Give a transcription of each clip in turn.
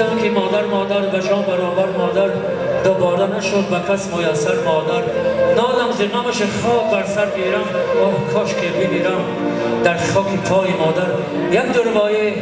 گفتم که مادر به جان برابر مادر دوباره نشد به کس میسر مادر. نالم ز غمش خواب بر سر گیرم، آه کاش که بمیرم در خاک پای مادر. یک دو روایه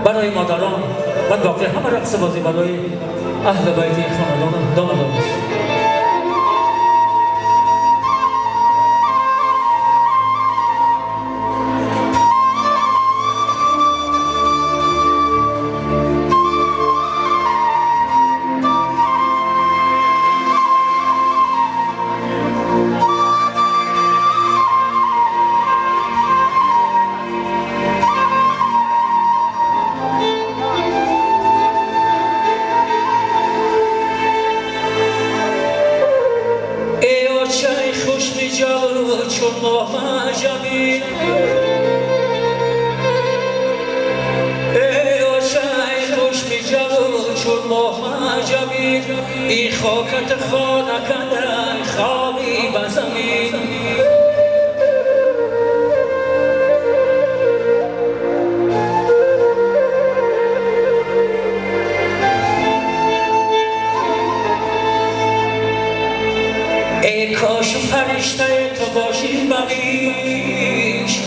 برای مادران و باقی همه رقص بازی برای اهل بیت خاندانم. دامادم چون ماه عجبی، ای آشای خوش می‌جوی چون ماه عجبی، این خاکت خانه کردن خوابی به زمین. ای کاش فرشته تو باشی ببیش،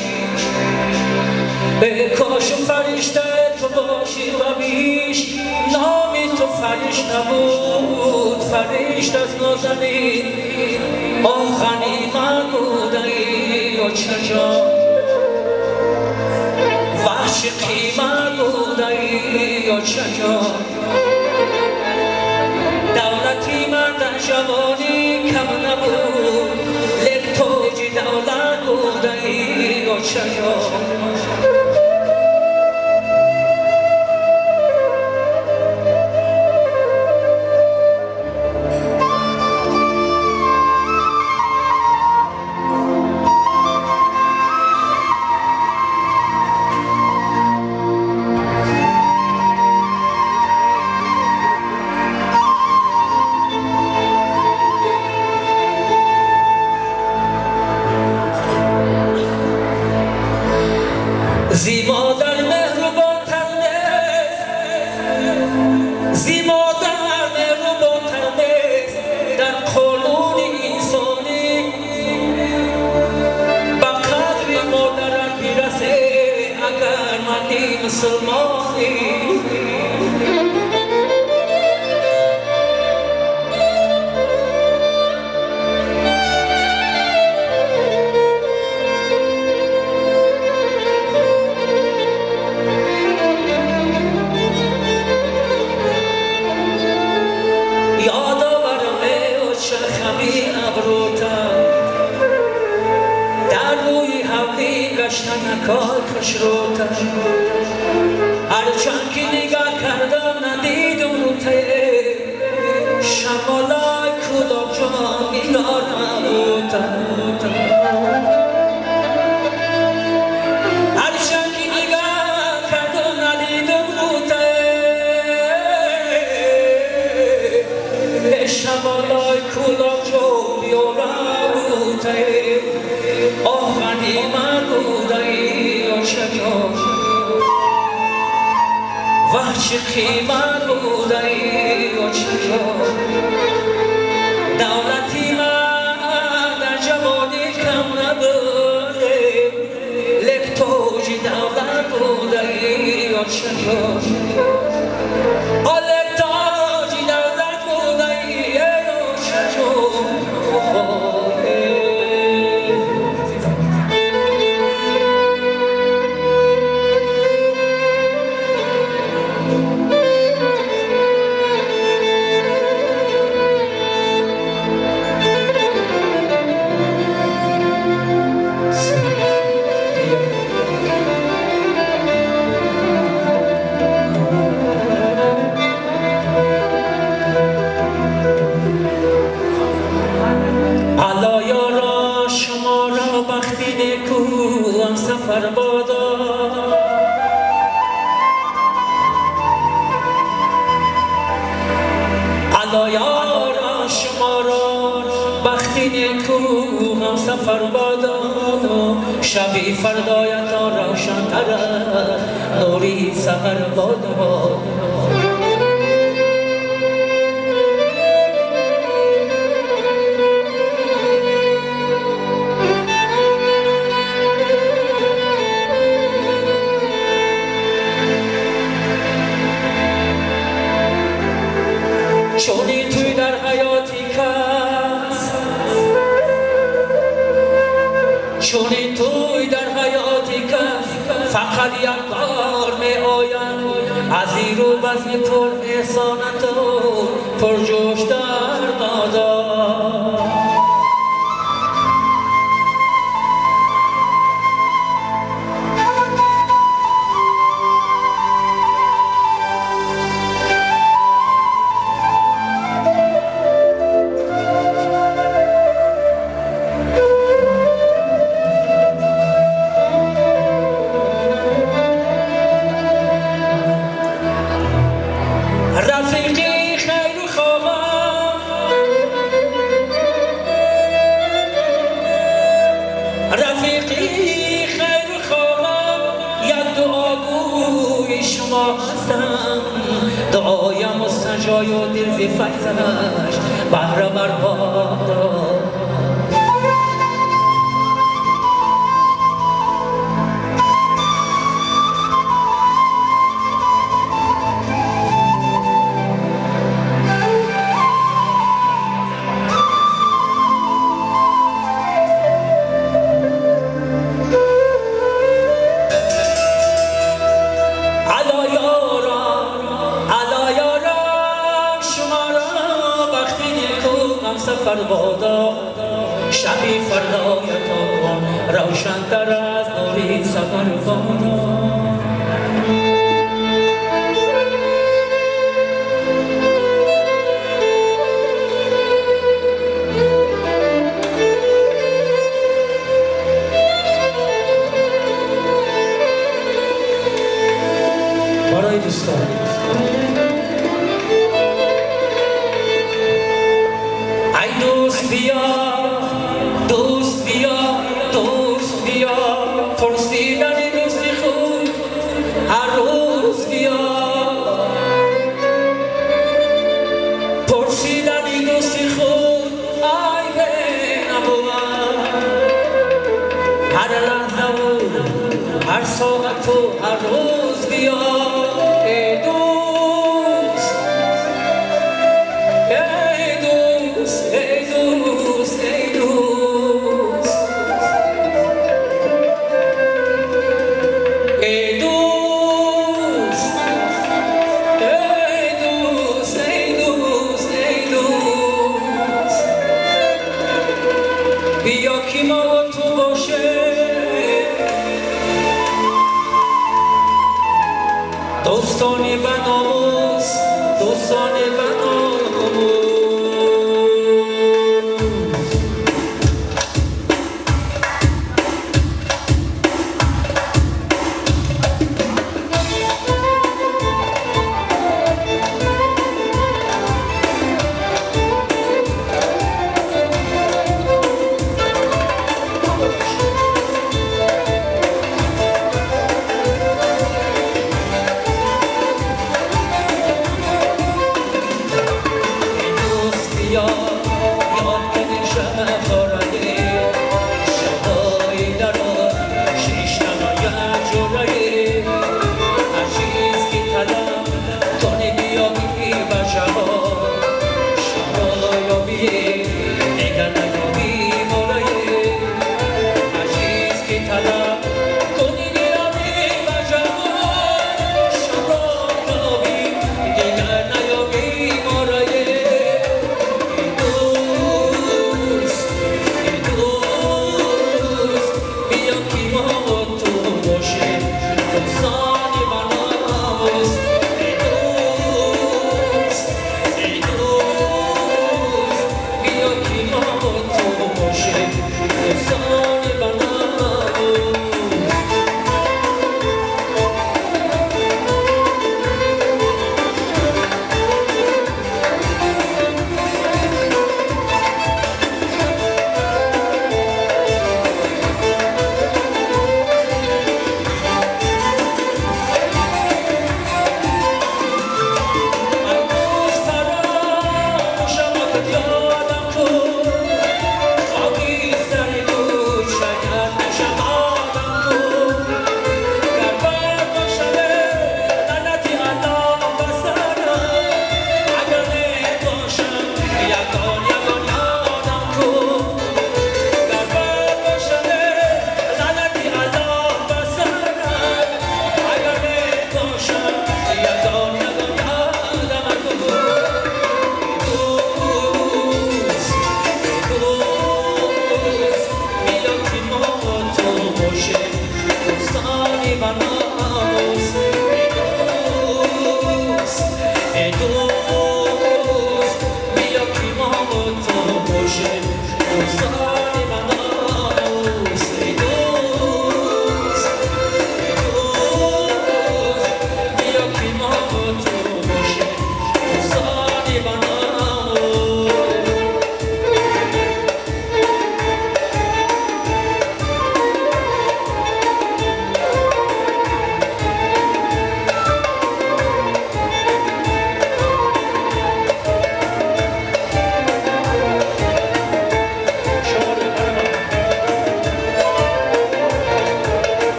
ای کاش فرشته تو باشی ببیش، نامی تو فرشته بود فرشته از نازنین، آخنی من بودی و چجا وحشقی من بودی و چجا دولتی من در جوانی کم نبود، لک توجی دولت بودی و چجا زی مادر مهربان‌تر نیست، زی مادر مهربان‌تر نیست در قانون انسانی، به قدر مادرت میرسه اگر مردی مسلمانی. در روی حولی گشتن کار خوش روتن، هرچند که نگاه کردم ندیدم روته، شمالای کلاب جان میدارم روتن. هرچند که نگاه کردم ندیدم روته، شمالای کلاب جان میدارم روته، آخری من بودی و چجا وحشقی من بودی و چجا دولتی من در جوانی کم نبوده، لک توجی دولت بودی و چجا لک توجی دولت بودی و چجا. سفر بادا علا یارا شما را بختی نیکو هم سفر بادا، شبی فردایت روشن تر نوری سحر بادا. از این رو بزم پر احسانت و پر جوش در مادر. رفیقی خیر خواهم، رفیقی خیر خواهم، یک دعاگوی شما هستم، دعایم مستجای و دل زی فیضش بهره برباد. سفر بادا شبی فردایتان روشن تر از نوری سفر بادا. برای دوستان بیا دوست بیا دوست بیا، پرسیدن دوستی خوب هر روز بیا، پرسیدن دوستی خوب ای به نبود، هر لحظه و هر ساعت و هر روز بیا. ای دوست ای دوست ای دوست ای دوست ای دوست ای دوست ای دوست ای دوست، بیا که ما و تو باشه، دوستانی و ناموس دوستانی و ناموس.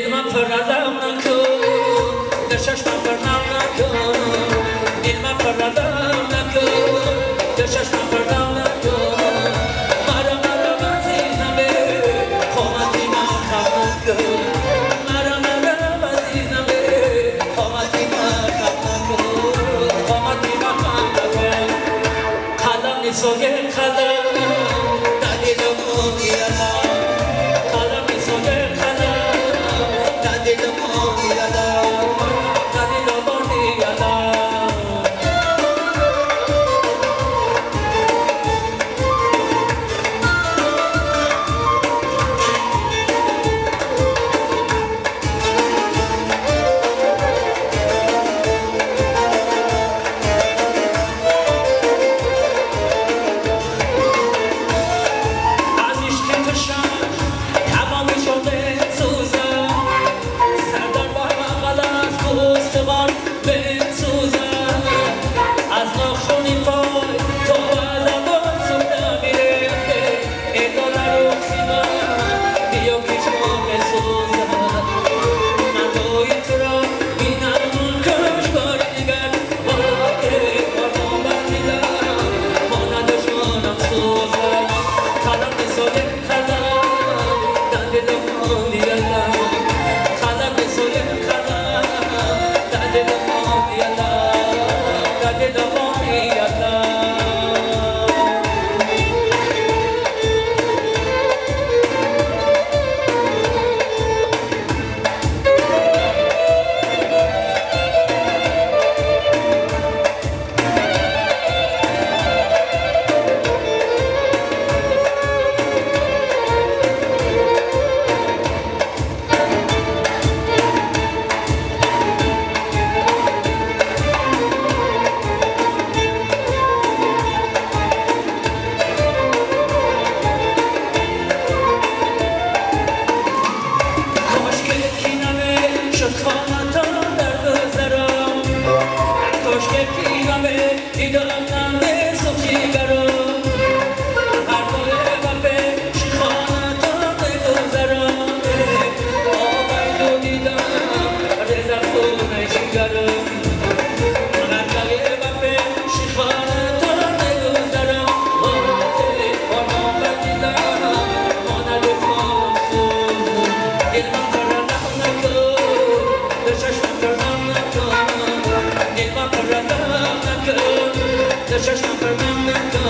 دل من پردم نکن در چشمم پردم نکن دل من پردم نکن در چشمم پردم نکن مرا عزیزم قامتی من خم نکن مرا عزیزم قامتی من خم نکن قامتی من خم نکن قلم نیسوی قلم در دلم میرم Just for